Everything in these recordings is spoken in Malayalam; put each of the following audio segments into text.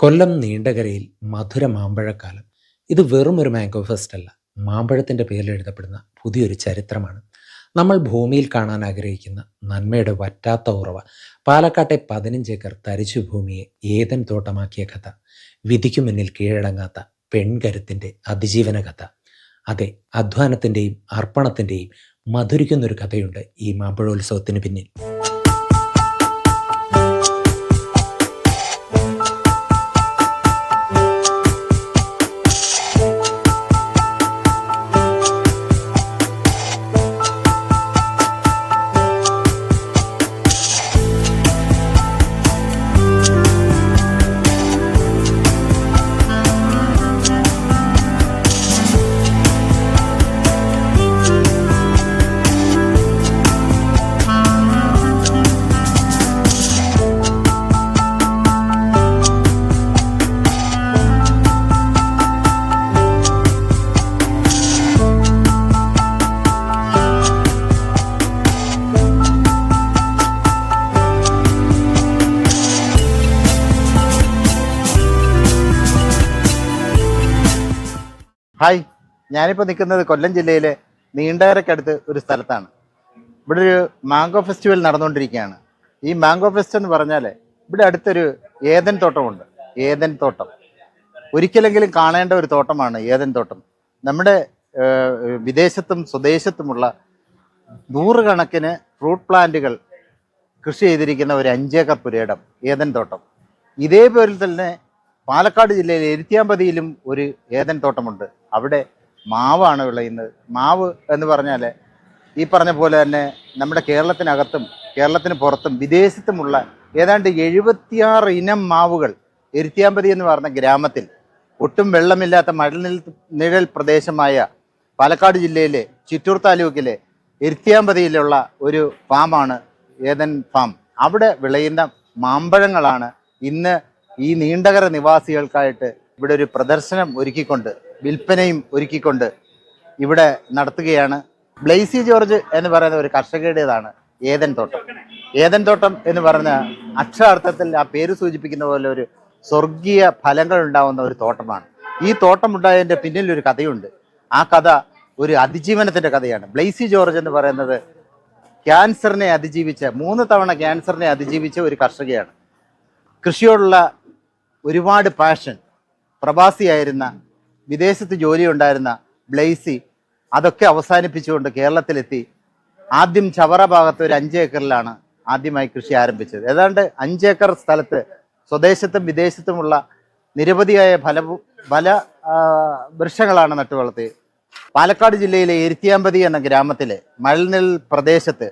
കൊല്ലം നീണ്ടകരയിൽ മധുര മാമ്പഴക്കാലം. ഇത് വെറും ഒരു മാംഗോ ഫെസ്റ്റ് അല്ല, മാമ്പഴത്തിൻ്റെ പേരിൽ എഴുതപ്പെടുന്ന പുതിയൊരു ചരിത്രമാണ്. നമ്മൾ ഭൂമിയിൽ കാണാൻ ആഗ്രഹിക്കുന്ന നന്മയുടെ വറ്റാത്ത ഉറവ. പാലക്കാട്ടെ 15 ഏക്കർ തരിശു ഭൂമിയെ ഏദൻ തോട്ടമാക്കിയ കഥ. വിധിക്കു മുന്നിൽ കീഴടങ്ങാത്ത പെൺകരുത്തിൻ്റെ അതിജീവന കഥ. അതെ, അധ്വാനത്തിൻ്റെയും അർപ്പണത്തിൻ്റെയും മധുരിക്കുന്നൊരു കഥയുണ്ട് ഈ മാമ്പഴോത്സവത്തിന് പിന്നിൽ. ഹായ്, ഞാനിപ്പോൾ നിൽക്കുന്നത് കൊല്ലം ജില്ലയിലെ നീണ്ടകരക്കടുത്ത് ഒരു സ്ഥലത്താണ്. ഇവിടെ ഒരു മാംഗോ ഫെസ്റ്റിവൽ നടന്നുകൊണ്ടിരിക്കുകയാണ്. ഈ മാംഗോ ഫെസ്റ്റ് എന്ന് പറഞ്ഞാൽ ഇവിടെ അടുത്തൊരു ഏദൻ തോട്ടമുണ്ട്. ഏദൻ തോട്ടം ഒരിക്കലെങ്കിലും കാണേണ്ട ഒരു തോട്ടമാണ് ഏദൻ തോട്ടം. നമ്മുടെ വിദേശത്തും സ്വദേശത്തുമുള്ള നൂറുകണക്കിന് ഫ്രൂട്ട് പ്ലാന്റുകൾ കൃഷി ചെയ്തിരിക്കുന്ന ഒരു 5 ഏക്കർ പുരയിടം ഏദൻ തോട്ടം. ഇതേപോലെ തന്നെ പാലക്കാട് ജില്ലയിലെ എരുത്തിയാമ്പതിയിലും ഒരു ഏദൻ തോട്ടമുണ്ട്. അവിടെ മാവാണ് വിളയുന്നത്. മാവ് എന്ന് പറഞ്ഞാൽ ഈ പറഞ്ഞ പോലെ തന്നെ നമ്മുടെ കേരളത്തിനകത്തും കേരളത്തിന് പുറത്തും വിദേശത്തുമുള്ള ഏതാണ്ട് 76 ഇനം മാവുകൾ എരുത്തിയാമ്പതി എന്ന് പറഞ്ഞ ഗ്രാമത്തിൽ, ഒട്ടും വെള്ളമില്ലാത്ത നിഴൽ പ്രദേശമായ പാലക്കാട് ജില്ലയിലെ ചിറ്റൂർ താലൂക്കിലെ എരുത്തിയാമ്പതിയിലുള്ള ഒരു ഫാമാണ് ഏദൻ ഫാം. അവിടെ വിളയുന്ന മാമ്പഴങ്ങളാണ് ഇന്ന് ഈ നീണ്ടകര നിവാസികൾക്കായിട്ട് ഇവിടെ ഒരു പ്രദർശനം ഒരുക്കിക്കൊണ്ട്, വിൽപ്പനയും ഒരുക്കിക്കൊണ്ട് ഇവിടെ നടത്തുകയാണ്. ബ്ലെയ്സി ജോർജ് എന്ന് പറയുന്ന ഒരു കർഷകരുടേതാണ് ഏദൻ തോട്ടം. ഏദൻ തോട്ടം എന്ന് പറഞ്ഞ അക്ഷരാർത്ഥത്തിൽ ആ പേര് സൂചിപ്പിക്കുന്ന പോലെ ഒരു സ്വർഗീയ ഫലങ്ങൾ ഉണ്ടാവുന്ന ഒരു തോട്ടമാണ്. ഈ തോട്ടം ഉണ്ടായതിൻ്റെ പിന്നിലൊരു കഥയുണ്ട്. ആ കഥ ഒരു അതിജീവനത്തിൻ്റെ കഥയാണ്. ബ്ലെയ്സി ജോർജ് എന്ന് പറയുന്നത് ക്യാൻസറിനെ അതിജീവിച്ച 3 തവണ ക്യാൻസറിനെ അതിജീവിച്ച ഒരു കർഷകയാണ്. കൃഷിയോടുള്ള ഒരുപാട് പാഷൻ, പ്രവാസിയായിരുന്ന, വിദേശത്ത് ജോലി ഉണ്ടായിരുന്ന ബ്ലെയ്സി അതൊക്കെ അവസാനിപ്പിച്ചുകൊണ്ട് കേരളത്തിലെത്തി. ആദ്യം ചവറ ഭാഗത്ത് ഒരു 5 ഏക്കറിലാണ് ആദ്യമായി കൃഷി ആരംഭിച്ചത്. ഏതാണ്ട് 5 ഏക്കർ സ്ഥലത്ത് സ്വദേശത്തും വിദേശത്തുമുള്ള നിരവധിയായ ഫല വൃക്ഷങ്ങളാണ് നട്ടുവളർത്തി. പാലക്കാട് ജില്ലയിലെ എരുത്തിയാമ്പതി എന്ന ഗ്രാമത്തിലെ മഴനിൽ പ്രദേശത്ത്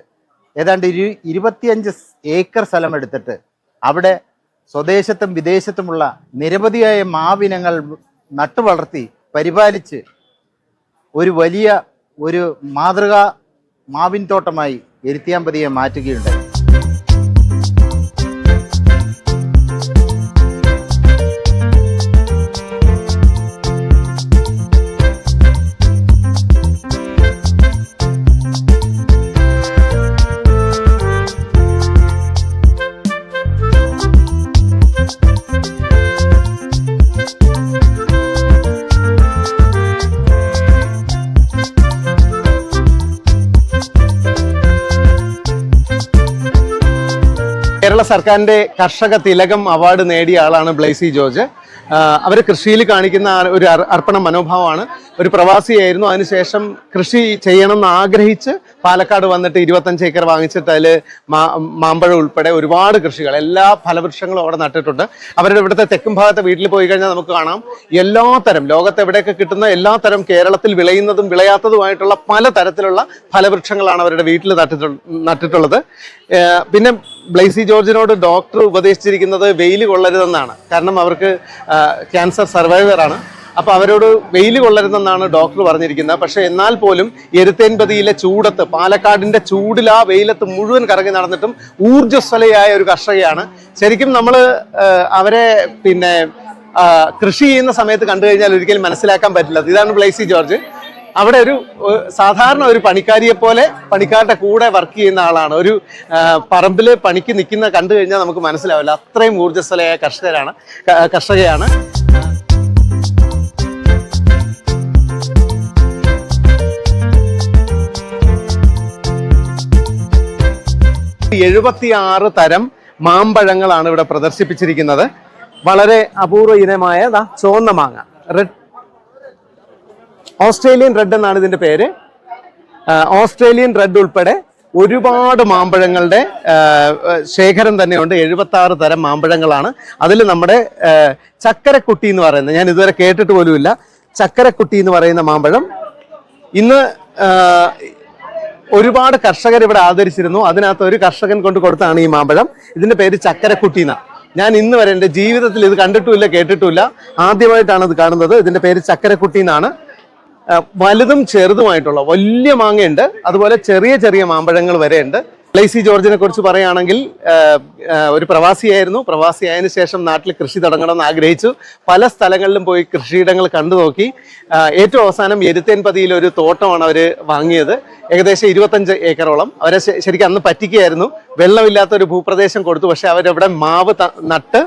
ഏതാണ്ട് 25 ഏക്കർ സ്ഥലം എടുത്തിട്ട് അവിടെ സ്വദേശത്തും വിദേശത്തുമുള്ള നിരവധിയായ മാവിനങ്ങൾ നട്ടുവളർത്തി പരിപാലിച്ച് ഒരു വലിയ ഒരു മാതൃകാ മാവിൻ തോട്ടമായി എരുത്തിയാമ്പതിയെ മാറ്റുകയുണ്ടായി. കേരള സർക്കാരിന്റെ കർഷക തിലകം അവാർഡ് നേടിയ ആളാണ് ബ്ലെയ്സി ജോർജ്. അവർ കൃഷിയിൽ കാണിക്കുന്ന ഒരു അർപ്പണ മനോഭാവമാണ്. ഒരു പ്രവാസിയായിരുന്നു. അതിനുശേഷം കൃഷി ചെയ്യണം എന്ന് ആഗ്രഹിച്ച് പാലക്കാട് വന്നിട്ട് 25 ഏക്കർ വാങ്ങിച്ചിട്ട് അതിൽ മാമ്പഴം ഉൾപ്പെടെ ഒരുപാട് കൃഷികൾ, എല്ലാ ഫലവൃക്ഷങ്ങളും അവിടെ നട്ടിട്ടുണ്ട്. അവരുടെ ഇവിടുത്തെ തെക്കും ഭാഗത്തെ വീട്ടിൽ പോയി കഴിഞ്ഞാൽ നമുക്ക് കാണാം എല്ലാ തരം, ലോകത്ത് എവിടെയൊക്കെ കിട്ടുന്ന എല്ലാ തരം, കേരളത്തിൽ വിളയുന്നതും വിളയാത്തതുമായിട്ടുള്ള പല തരത്തിലുള്ള ഫലവൃക്ഷങ്ങളാണ് അവരുടെ വീട്ടിൽ നട്ടിട്ടുള്ളത്. പിന്നെ ബ്ലെയ്സി ജോർജിനോട് ഡോക്ടർ ഉപദേശിച്ചിരിക്കുന്നത് വെയിൽ കൊള്ളരുതെന്നാണ്. കാരണം അവർക്ക് ക്യാൻസർ സർവൈവറാണ്. അപ്പോൾ അവരോട് വെയിൽ കൊള്ളരുതെന്നാണ് ഡോക്ടർ പറഞ്ഞിരിക്കുന്നത്. പക്ഷെ എന്നാൽ പോലും എരുത്തേൻപതിയിലെ ചൂടത്ത്, പാലക്കാടിൻ്റെ ചൂടിൽ ആ വെയിലത്ത് മുഴുവൻ കറങ്ങി നടന്നിട്ടും ഊർജ്ജസ്വലയായ ഒരു കർഷകയാണ്. ശരിക്കും നമ്മൾ അവരെ കൃഷി ചെയ്യുന്ന സമയത്ത് കണ്ടു കഴിഞ്ഞാൽ ഒരിക്കലും മനസ്സിലാക്കാൻ പറ്റില്ല. ഇതാണ് ബ്ലെയ്സി ജോർജ്. അവിടെ സാധാരണ ഒരു പണിക്കാരിയെ പോലെ പണിക്കാരുടെ കൂടെ വർക്ക് ചെയ്യുന്ന ആളാണ്. ഒരു പറമ്പിൽ പണിക്ക് നിൽക്കുന്ന കണ്ടു കഴിഞ്ഞാൽ നമുക്ക് മനസ്സിലാവില്ല, അത്രയും ഊർജ്ജസ്വലയായ കർഷകയാണ്. 76 തരം മാമ്പഴങ്ങളാണ് ഇവിടെ പ്രദർശിപ്പിച്ചിരിക്കുന്നത്. വളരെ അപൂർവ ഇനമായ ചുവന്ന മാങ്ങ, റെഡ്, ഓസ്ട്രേലിയൻ റെഡ് എന്നാണ് ഇതിന്റെ പേര്. ഓസ്ട്രേലിയൻ റെഡ് ഉൾപ്പെടെ ഒരുപാട് മാമ്പഴങ്ങളുടെ ശേഖരം തന്നെയുണ്ട്. 76 തരം മാമ്പഴങ്ങളാണ്. അതിൽ നമ്മുടെ ചക്കരക്കുട്ടി എന്ന് പറയുന്നത്, ഞാൻ ഇതുവരെ കേട്ടിട്ട് പോലുമില്ല, ചക്കരക്കുട്ടി എന്ന് പറയുന്ന മാമ്പഴം ഇന്ന് ഒരുപാട് കർഷകർ ഇവിടെ ആദരിച്ചിരുന്നു. അതിനകത്ത് ഒരു കർഷകൻ കൊണ്ട് കൊടുത്താണ് ഈ മാമ്പഴം. ഇതിന്റെ പേര് ചക്കരക്കുട്ടി എന്നാണ്. ഞാൻ ഇന്ന് വരെ എൻ്റെ ജീവിതത്തിൽ ഇത് കണ്ടിട്ടുമില്ല, കേട്ടിട്ടുമില്ല, ആദ്യമായിട്ടാണ് ഇത് കാണുന്നത്. ഇതിന്റെ പേര് ചക്കരക്കുട്ടി എന്നാണ്. വലുതും ചെറുതുമായിട്ടുള്ള വലിയ മാങ്ങയുണ്ട്, അതുപോലെ ചെറിയ ചെറിയ മാമ്പഴങ്ങൾ വരെ ഉണ്ട്. ബ്ലൈസി ജോർജിനെ കുറിച്ച് പറയുകയാണെങ്കിൽ ഒരു പ്രവാസിയായിരുന്നു. പ്രവാസിയായതിനു ശേഷം നാട്ടിൽ കൃഷി തുടങ്ങണമെന്ന് ആഗ്രഹിച്ചു. പല സ്ഥലങ്ങളിലും പോയി കൃഷിയിടങ്ങൾ കണ്ടു നോക്കി. ഏറ്റവും അവസാനം എരുത്തേൻപതിയിൽ ഒരു തോട്ടമാണ് അവർ വാങ്ങിയത്, ഏകദേശം 25 ഏക്കറോളം. അവരെ ശരിക്കും അന്ന് പറ്റിക്കുകയായിരുന്നു. വെള്ളമില്ലാത്ത ഒരു ഭൂപ്രദേശം കൊടുത്തു. പക്ഷെ അവരവിടെ മാവ് നട്ട്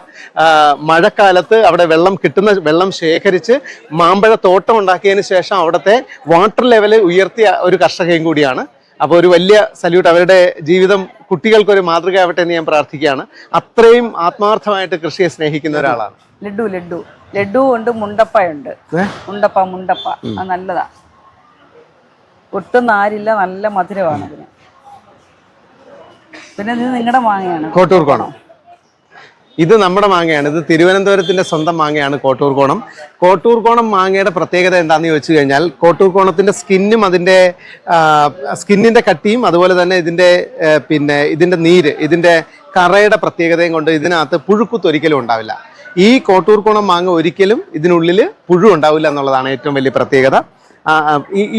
മഴക്കാലത്ത് അവിടെ കിട്ടുന്ന വെള്ളം ശേഖരിച്ച് മാമ്പഴ തോട്ടം ഉണ്ടാക്കിയതിന് ശേഷം അവിടുത്തെ വാട്ടർ ലെവല് ഉയർത്തിയ ഒരു കർഷകയും കൂടിയാണ്. അപ്പോൾ ഒരു വലിയ സല്യൂട്ട്. അവരുടെ ജീവിതം കുട്ടികൾക്കൊരു മാതൃകയാവട്ടെ എന്ന് ഞാൻ പ്രാർത്ഥിക്കുകയാണ്. അത്രയും ആത്മാർത്ഥമായിട്ട് കൃഷിയെ സ്നേഹിക്കുന്ന ഒരാളാണ്. ലഡു ഉണ്ട്, മുണ്ടപ്പയുണ്ട്. മുണ്ടപ്പ അത് നല്ലതാ, ഒട്ടും നാരില്ല, നല്ല മധുരമാണ് അതിന്. പിന്നെ ഇത് നിങ്ങളുടെ മാങ്ങയാണ്, കോട്ടൂർക്കോണം. ഇത് നമ്മുടെ മാങ്ങയാണ്. ഇത് തിരുവനന്തപുരത്തിന്റെ സ്വന്തം മാങ്ങയാണ് കോട്ടൂർക്കോണം. കോട്ടൂർക്കോണം മാങ്ങയുടെ പ്രത്യേകത എന്താണെന്ന് ചോദിച്ചു കഴിഞ്ഞാൽ, കോട്ടൂർക്കോണത്തിന്റെ സ്കിന്നും അതിന്റെ സ്കിന്നിന്റെ കട്ടിയും അതുപോലെ തന്നെ ഇതിന്റെ നീര്, ഇതിന്റെ കറയുടെ പ്രത്യേകതയും കൊണ്ട് ഇതിനകത്ത് പുഴുക്കുത്തൊരിക്കലും ഉണ്ടാവില്ല. ഈ കോട്ടൂർക്കോണം മാങ്ങ ഒരിക്കലും ഇതിനുള്ളിൽ പുഴു ഉണ്ടാവില്ല എന്നുള്ളതാണ് ഏറ്റവും വലിയ പ്രത്യേകത.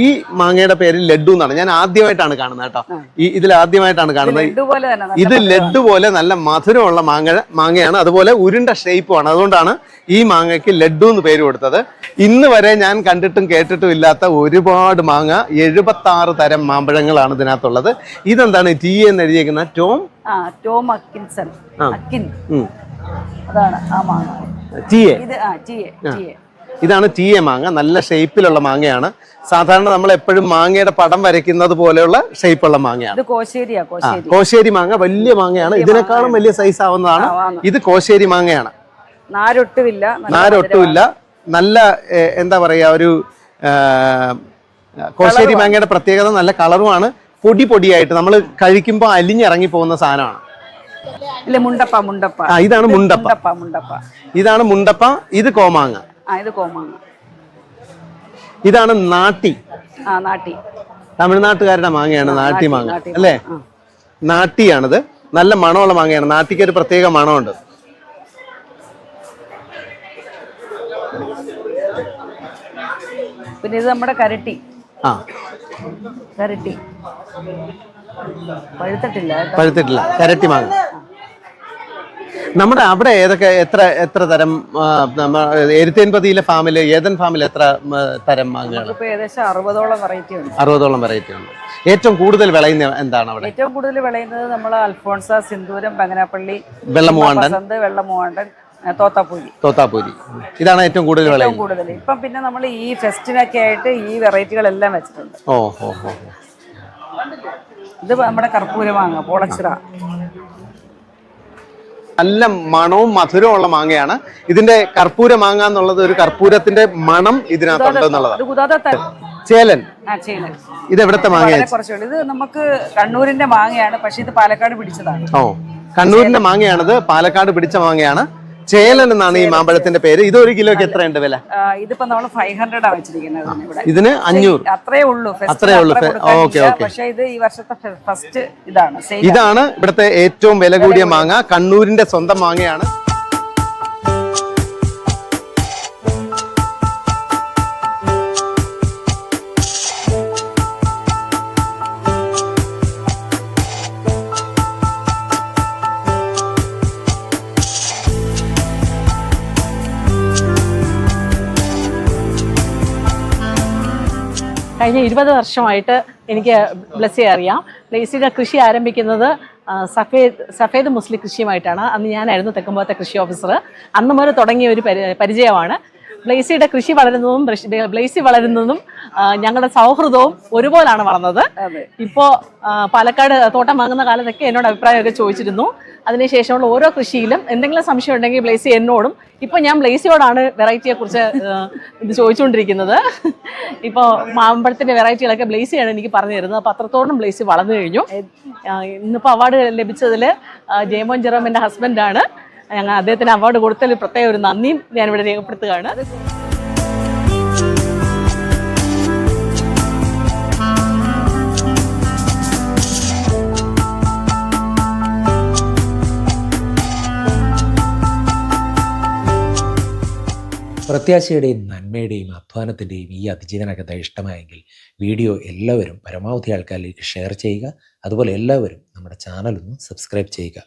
ഈ മാങ്ങയുടെ പേര് ലഡു എന്നാണ്. ഞാൻ ആദ്യമായിട്ടാണ് കാണുന്നത് കേട്ടോ. ഇതിൽ ആദ്യമായിട്ടാണ് കാണുന്നത്. ഇത് ലഡു പോലെ നല്ല മധുരമുള്ള മാങ്ങയാണ്, അതുപോലെ ഉരുണ്ട ഷേപ്പുമാണ്. അതുകൊണ്ടാണ് ഈ മാങ്ങയ്ക്ക് ലഡു എന്ന് പേര് കൊടുത്തത്. ഇന്ന് വരെ ഞാൻ കണ്ടിട്ടും കേട്ടിട്ടും ഇല്ലാത്ത ഒരുപാട് മാങ്ങ, 76 തരം മാമ്പഴങ്ങളാണ് ഇതിനകത്തുള്ളത്. ഇതെന്താണ് ടി എന്ന് എഴുതിയേക്കുന്ന? ടോം അക്കിൻസൺ. അതാണ് ആ മാങ്ങ. ഇതാണ് ടീയ മാങ്ങ. നല്ല ഷേപ്പിലുള്ള മാങ്ങയാണ്. സാധാരണ നമ്മൾ എപ്പോഴും മാങ്ങയുടെ പടം വരയ്ക്കുന്നത് പോലെയുള്ള ഷേപ്പുള്ള മാങ്ങയാണ്. കോശേരി മാങ്ങ വലിയ മാങ്ങയാണ്. ഇതിനേക്കാളും വലിയ സൈസ് ആവുന്നതാണ്. ഇത് കോശേരി മാങ്ങയാണ്. നാരൊട്ടുമില്ല. നല്ല എന്താ പറയാ, ഒരു കോശേരി മാങ്ങയുടെ പ്രത്യേകത നല്ല കളറുമാണ്. പൊടിയായിട്ട് നമ്മൾ കഴിക്കുമ്പോൾ അലിഞ്ഞിറങ്ങി പോകുന്ന സാധനമാണ്. ഇതാണ് ഇതാണ് മുണ്ടപ്പ. ഇത് കോമാങ്ങ. ഇതാണ് നാട്ടി. തമിഴ്നാട്ടുകാരുടെ മാങ്ങയാണ് നാട്ടി മാങ്ങ, അല്ലേ? നാട്ടിയാണിത്. നല്ല മണമുള്ള മാങ്ങയാണ്. നാട്ടിക്ക് ഒരു പ്രത്യേക മണമുണ്ട്. പിന്നെ ഇത് നമ്മുടെ കരട്ടി. പഴുത്തിട്ടില്ല. കരട്ടി മാങ്ങ. നമ്മുടെ അവിടെ എത്ര തരം, എരുത്തേൻപതിയിലെ ഫാമില്, ഏതൻ ഫാമിൽ എത്ര തരം മാങ്ങകൾ? ഏകദേശം 60ഓളം വെറൈറ്റി ഉണ്ട്. 60ഓളം വെറൈറ്റി ഉണ്ട്. ഏറ്റവും കൂടുതൽ വിളയുന്ന എന്താണ് അവിടെ? ഏറ്റവും കൂടുതൽ വിളയുന്നത് നമ്മൾ അൽഫോൺസ, സിന്ദൂരം, ബംഗനാപ്പള്ളി, വെള്ളമൂവാണ്ടൻ, തോത്താപ്പൂരി. ഇതാണ് ഏറ്റവും കൂടുതൽ വിളയുന്നത്. ഇപ്പം പിന്നെ നമ്മൾ ഈ ഫെസ്റ്റിനൊക്കെ ആയിട്ട് ഈ വെറൈറ്റികളെല്ലാം വെച്ചിട്ടുണ്ട്. ഇത് നമ്മുടെ കർപ്പൂര മാങ്ങ, പോളച്ചിറ. നല്ല മണവും മധുരവും ഉള്ള മാങ്ങയാണ്. ഇതിന്റെ കർപ്പൂര മാങ്ങ എന്നുള്ളത് ഒരു കർപ്പൂരത്തിന്റെ മണം ഇതിനകത്തുണ്ടെന്നുള്ളതാണ്. ചേലൻ. ഇത് എവിടത്തെ മാങ്ങയാണ്? ഇത് നമുക്ക് കണ്ണൂരിന്റെ മാങ്ങയാണ്, പക്ഷെ ഇത് പാലക്കാട് പിടിച്ചതാണ്. കണ്ണൂരിന്റെ മാങ്ങയാണിത്, പാലക്കാട് പിടിച്ച മാങ്ങയാണ്. ചേലൻ എന്നാണ് ഈ മാമ്പഴത്തിന്റെ പേര്. ഇത് 1 കിലോയ്ക്ക് എത്രയുണ്ട് വില? ഇതിപ്പോ നമ്മൾ 500 വെച്ചിരിക്കുന്നത്. ഇതിന് 500. അത്രേ ഉള്ളൂ. ഓക്കെ. പക്ഷേ ഇത് ഈ വർഷത്തെ ഫസ്റ്റ് ഇതാണ്. ഇതാണ് ഇവിടുത്തെ ഏറ്റവും വില കൂടിയ മാങ്ങ. കണ്ണൂരിന്റെ സ്വന്തം മാങ്ങയാണ്. കഴിഞ്ഞ 20 വർഷമായിട്ട് എനിക്ക് ബ്ലെസ്സിയെ അറിയാം. ബ്ലെസ്സിയുടെ കൃഷി ആരംഭിക്കുന്നത് സഫേദ് മുസ്ലിം കൃഷിയുമായിട്ടാണ്. അന്ന് ഞാനായിരുന്നു തെക്കുംഭാഗത്തെ കൃഷി ഓഫീസർ. അന്ന് മുതൽ തുടങ്ങിയ ഒരു പരിചയമാണ്. ബ്ലെസ്സിയുടെ കൃഷി വളരുന്നതും ബ്ലെസ്സി വളരുന്നതും ഞങ്ങളുടെ സൗഹൃദവും ഒരുപോലാണ് വളർന്നത്. ഇപ്പോൾ പാലക്കാട് തോട്ടം വാങ്ങുന്ന കാലത്തൊക്കെ എന്നോട് അഭിപ്രായമൊക്കെ ചോദിച്ചിരുന്നു. അതിനുശേഷമുള്ള ഓരോ കൃഷിയിലും എന്തെങ്കിലും സംശയം ഉണ്ടെങ്കിൽ ബ്ലെസ്സി എന്നോടും. ഇപ്പോൾ ഞാൻ ബ്ലെസ്സിയോടാണ് വെറൈറ്റിയെക്കുറിച്ച് ഇത് ചോദിച്ചുകൊണ്ടിരിക്കുന്നത്. ഇപ്പോൾ മാമ്പഴത്തിൻ്റെ വെറൈറ്റികളൊക്കെ ബ്ലെസ്സിയാണ് എനിക്ക് പറഞ്ഞു തരുന്നത്. അപ്പോൾ അത്രത്തോളം ബ്ലെസ്സി വളർന്നു കഴിഞ്ഞു. ഇന്നിപ്പോൾ അവാർഡ് ലഭിച്ചതിൽ ജയമോൻ ജെറോം എൻ്റെ ഹസ്ബൻഡാണ്. ഞങ്ങൾ അദ്ദേഹത്തിന് അവാർഡ് കൊടുത്തതിൽ പ്രത്യേക ഒരു നന്ദിയും ഞാനിവിടെ രേഖപ്പെടുത്തുകയാണ്. പ്രത്യാശയുടെയും നന്മയുടെയും അധ്വാനത്തിൻ്റെയും ഈ അതിജീവന കഥ ഇഷ്ടമായെങ്കിൽ വീഡിയോ എല്ലാവരും പരമാവധി ആൾക്കാരിലേക്ക് ഷെയർ ചെയ്യുക. അതുപോലെ എല്ലാവരും നമ്മുടെ ചാനൽ ഒന്ന് സബ്സ്ക്രൈബ് ചെയ്യുക.